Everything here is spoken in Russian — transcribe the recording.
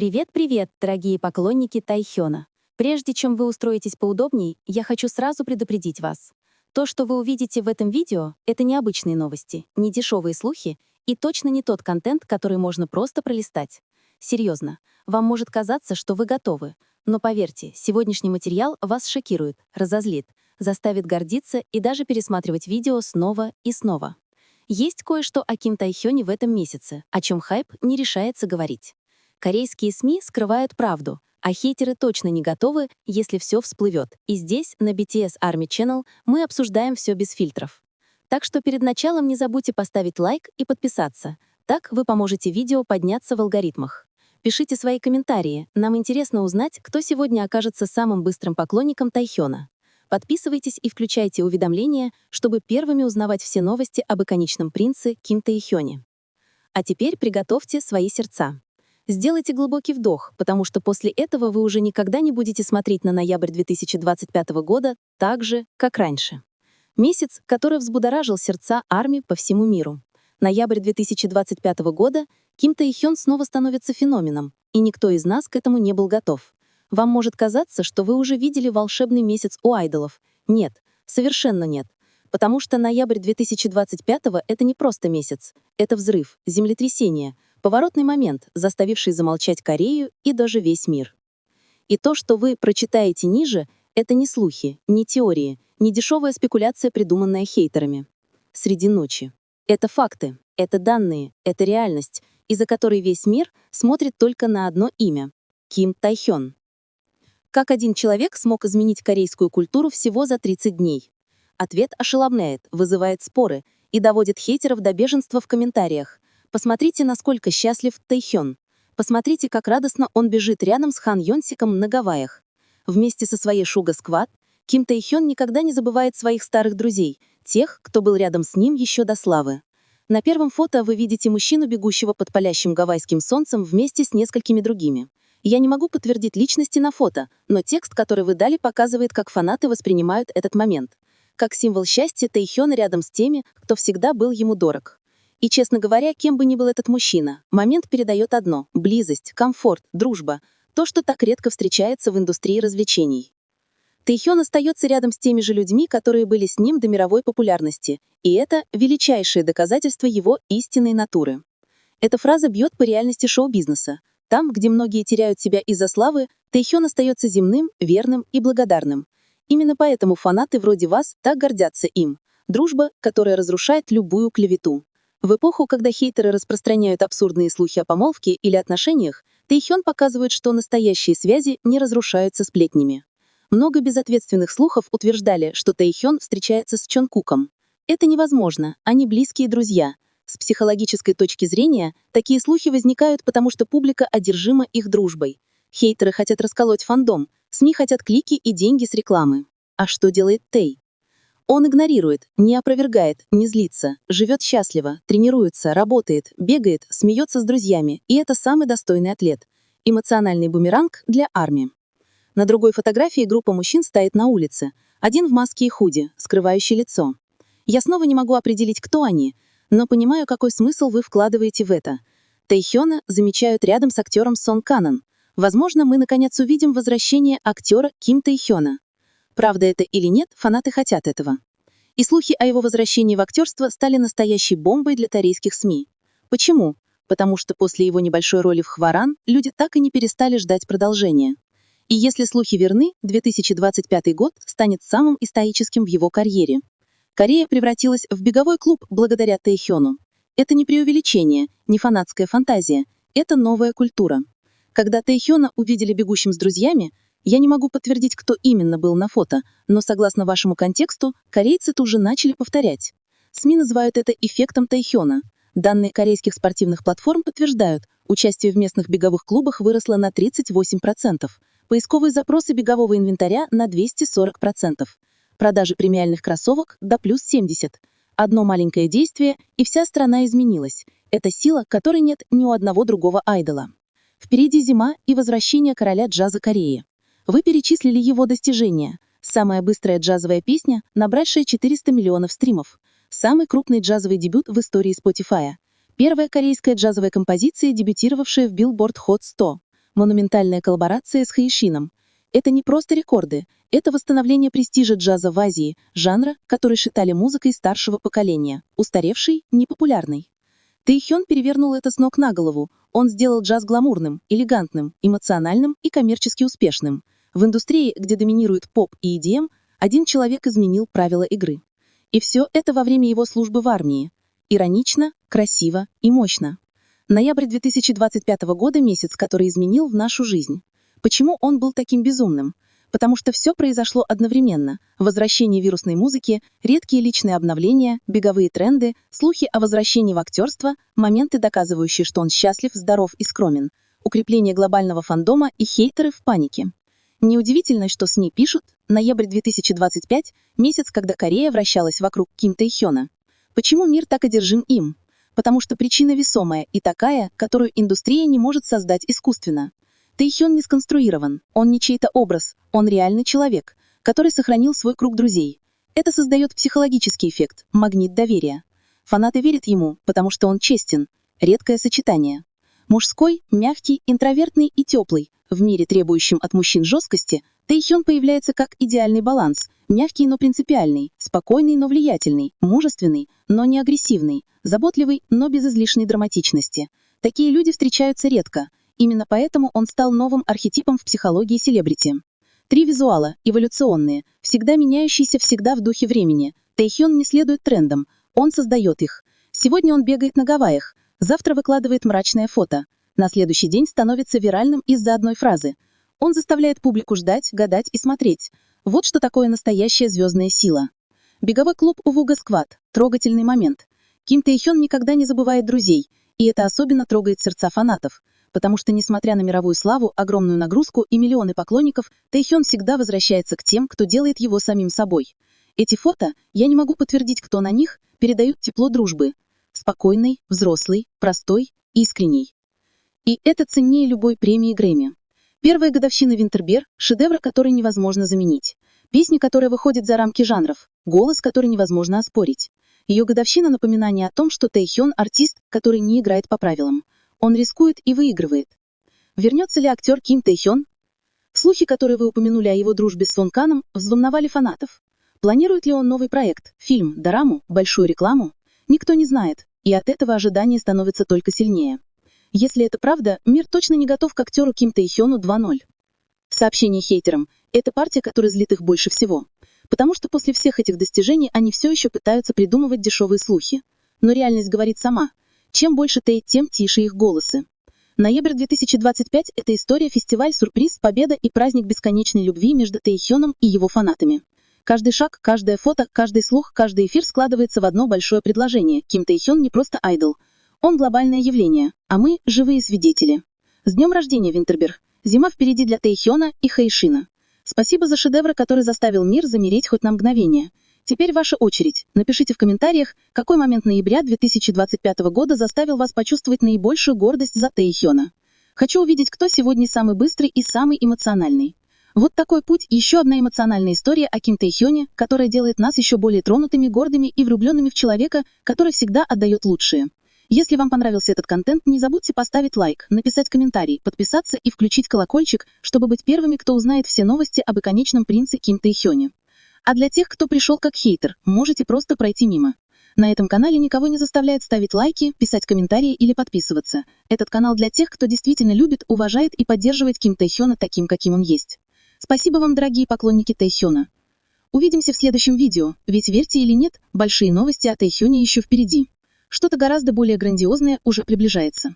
Привет-привет, дорогие поклонники Тайхёна. Прежде чем вы устроитесь поудобней, я хочу сразу предупредить вас. То, что вы увидите в этом видео, это не обычные новости, не дешевые слухи и точно не тот контент, который можно просто пролистать. Серьезно, вам может казаться, что вы готовы, но поверьте, сегодняшний материал вас шокирует, разозлит, заставит гордиться и даже пересматривать видео снова и снова. Есть кое-что о Ким Тайхёне в этом месяце, о чем хайп не решается говорить. Корейские СМИ скрывают правду, а хейтеры точно не готовы, если все всплывет. И здесь, на BTS Army Channel, мы обсуждаем все без фильтров. Так что перед началом не забудьте поставить лайк и подписаться. Так вы поможете видео подняться в алгоритмах. Пишите свои комментарии, нам интересно узнать, кто сегодня окажется самым быстрым поклонником Тайхёна. Подписывайтесь и включайте уведомления, чтобы первыми узнавать все новости об иконичном принце Ким Тайхёне. А теперь приготовьте свои сердца. Сделайте глубокий вдох, потому что после этого вы уже никогда не будете смотреть на ноябрь 2025 года так же, как раньше. Месяц, который взбудоражил сердца армии по всему миру. Ноябрь 2025 года Ким Тайхён снова становится феноменом, и никто из нас к этому не был готов. Вам может казаться, что вы уже видели волшебный месяц у айдолов. Нет, совершенно нет. Потому что ноябрь 2025 — это не просто месяц. Это взрыв, землетрясение, поворотный момент, заставивший замолчать Корею и даже весь мир. И то, что вы прочитаете ниже, это не слухи, не теории, не дешевая спекуляция, придуманная хейтерами. Среди ночи. Это факты, это данные, это реальность, из-за которой весь мир смотрит только на одно имя — Ким Тайхён. Как один человек смог изменить корейскую культуру всего за 30 дней? Ответ ошеломляет, вызывает споры и доводит хейтеров до бешенства в комментариях. Посмотрите, насколько счастлив Тайхён. Посмотрите, как радостно он бежит рядом с Хан Йонсиком на Гавайях. Вместе со своей Шуга Сквад Ким Тайхён никогда не забывает своих старых друзей, тех, кто был рядом с ним еще до славы. На первом фото вы видите мужчину, бегущего под палящим гавайским солнцем вместе с несколькими другими. Я не могу подтвердить личности на фото, но текст, который вы дали, показывает, как фанаты воспринимают этот момент. Как символ счастья Тайхёна рядом с теми, кто всегда был ему дорог. И, честно говоря, кем бы ни был этот мужчина, момент передает одно — близость, комфорт, дружба, то, что так редко встречается в индустрии развлечений. Тайхён остается рядом с теми же людьми, которые были с ним до мировой популярности, и это величайшее доказательство его истинной натуры. Эта фраза бьет по реальности шоу-бизнеса. Там, где многие теряют себя из-за славы, Тайхён остается земным, верным и благодарным. Именно поэтому фанаты вроде вас так гордятся им. Дружба, которая разрушает любую клевету. В эпоху, когда хейтеры распространяют абсурдные слухи о помолвке или отношениях, Тайхён показывает, что настоящие связи не разрушаются сплетнями. Много безответственных слухов утверждали, что Тайхён встречается с Чонкуком. Это невозможно, они близкие друзья. С психологической точки зрения, такие слухи возникают, потому что публика одержима их дружбой. Хейтеры хотят расколоть фандом, СМИ хотят клики и деньги с рекламы. А что делает Тэй? Он игнорирует, не опровергает, не злится, живет счастливо, тренируется, работает, бегает, смеется с друзьями, и это самый достойный атлет. Эмоциональный бумеранг для армии. На другой фотографии группа мужчин стоит на улице, один в маске и худи, скрывающий лицо. Я снова не могу определить, кто они, но понимаю, какой смысл вы вкладываете в это. Тайхёна замечают рядом с актером Сон Канон. Возможно, мы наконец увидим возвращение актера Ким Тайхёна. Правда это или нет, фанаты хотят этого. И слухи о его возвращении в актерство стали настоящей бомбой для корейских СМИ. Почему? Потому что после его небольшой роли в Хваран люди так и не перестали ждать продолжения. И если слухи верны, 2025 год станет самым историческим в его карьере. Корея превратилась в беговой клуб благодаря Тайхёну. Это не преувеличение, не фанатская фантазия, это новая культура. Когда Тайхёна увидели бегущим с друзьями, я не могу подтвердить, кто именно был на фото, но согласно вашему контексту, корейцы тут же начали повторять. СМИ называют это эффектом Тайхёна. Данные корейских спортивных платформ подтверждают, участие в местных беговых клубах выросло на 38%, поисковые запросы бегового инвентаря на 240%, продажи премиальных кроссовок до плюс 70%. Одно маленькое действие, и вся страна изменилась. Это сила, которой нет ни у одного другого айдола. Впереди зима и возвращение короля джаза Кореи. Вы перечислили его достижения. Самая быстрая джазовая песня, набравшая 400 миллионов стримов. Самый крупный джазовый дебют в истории Spotify. Первая корейская джазовая композиция, дебютировавшая в Billboard Hot 100. Монументальная коллаборация с Хэйшином. Это не просто рекорды, это восстановление престижа джаза в Азии, жанра, который считали музыкой старшего поколения, устаревший, непопулярный. Тэйхён перевернул это с ног на голову. Он сделал джаз гламурным, элегантным, эмоциональным и коммерчески успешным. В индустрии, где доминирует поп и EDM, один человек изменил правила игры. И все это во время его службы в армии. Иронично, красиво и мощно. Ноябрь 2025 года — месяц, который изменил в нашу жизнь. Почему он был таким безумным? Потому что все произошло одновременно. Возвращение вирусной музыки, редкие личные обновления, беговые тренды, слухи о возвращении в актерство, моменты, доказывающие, что он счастлив, здоров и скромен, укрепление глобального фандома и хейтеры в панике. Неудивительно, что СМИ пишут: ноябрь 2025 — месяц, когда Корея вращалась вокруг Ким Тэйхёна. Почему мир так одержим им? Потому что причина весомая и такая, которую индустрия не может создать искусственно. Тэйхён не сконструирован, он не чей-то образ, он реальный человек, который сохранил свой круг друзей. Это создает психологический эффект, магнит доверия. Фанаты верят ему, потому что он честен. Редкое сочетание. Мужской, мягкий, интровертный и теплый. В мире, требующем от мужчин жесткости, Тэйхён появляется как идеальный баланс. Мягкий, но принципиальный, спокойный, но влиятельный, мужественный, но не агрессивный, заботливый, но без излишней драматичности. Такие люди встречаются редко. Именно поэтому он стал новым архетипом в психологии селебрити. 3 визуала, эволюционные, всегда меняющиеся, всегда в духе времени. Тэйхён не следует трендам, он создает их. Сегодня он бегает на Гавайях, завтра выкладывает мрачное фото. На следующий день становится виральным из-за одной фразы. Он заставляет публику ждать, гадать и смотреть. Вот что такое настоящая звездная сила. Беговой клуб Увуга Сквад. Трогательный момент. Ким Тэйхён никогда не забывает друзей, и это особенно трогает сердца фанатов. Потому что, несмотря на мировую славу, огромную нагрузку и миллионы поклонников, Тэйхён всегда возвращается к тем, кто делает его самим собой. Эти фото, я не могу подтвердить, кто на них, передают тепло дружбы. Спокойный, взрослый, простой, искренний. И это ценнее любой премии Грэмми. Первая годовщина Винтербер — шедевр, который невозможно заменить. Песня, которая выходит за рамки жанров, голос, который невозможно оспорить. Ее годовщина — напоминание о том, что Тэйхён — артист, который не играет по правилам. Он рискует и выигрывает. Вернется ли актер Ким Тэйхён? Слухи, которые вы упомянули о его дружбе с Сон Каном, взволновали фанатов. Планирует ли он новый проект, фильм, дораму, большую рекламу? Никто не знает, и от этого ожидание становится только сильнее. Если это правда, мир точно не готов к актеру Ким Тэйхёну 2.0. Сообщение хейтерам — это партия, которая злит их больше всего. Потому что после всех этих достижений они все еще пытаются придумывать дешевые слухи. Но реальность говорит сама. Чем больше тейт, тем тише их голосы. Ноябрь 2025 — это история, фестиваль, сюрприз, победа и праздник бесконечной любви между Тэйхёном и его фанатами. Каждый шаг, каждое фото, каждый слух, каждый эфир складывается в одно большое предложение. Ким Тэйхён не просто айдол. Он глобальное явление, а мы — живые свидетели. С днем рождения, Винтербер! Зима впереди для Тэйхёна и Хэйшина. Спасибо за шедевр, который заставил мир замереть хоть на мгновение. Теперь ваша очередь. Напишите в комментариях, какой момент ноября 2025 года заставил вас почувствовать наибольшую гордость за Тэйхёна. Хочу увидеть, кто сегодня самый быстрый и самый эмоциональный. Вот такой путь — еще одна эмоциональная история о Ким Тэйхёне, которая делает нас еще более тронутыми, гордыми и влюбленными в человека, который всегда отдает лучшее. Если вам понравился этот контент, не забудьте поставить лайк, написать комментарий, подписаться и включить колокольчик, чтобы быть первыми, кто узнает все новости об иконичном принце Ким Тэйхёне. А для тех, кто пришел как хейтер, можете просто пройти мимо. На этом канале никого не заставляют ставить лайки, писать комментарии или подписываться. Этот канал для тех, кто действительно любит, уважает и поддерживает Ким Тэйхёна таким, каким он есть. Спасибо вам, дорогие поклонники Тэйхёна. Увидимся в следующем видео, ведь верьте или нет, большие новости о Тэйхёне еще впереди. Что-то гораздо более грандиозное уже приближается.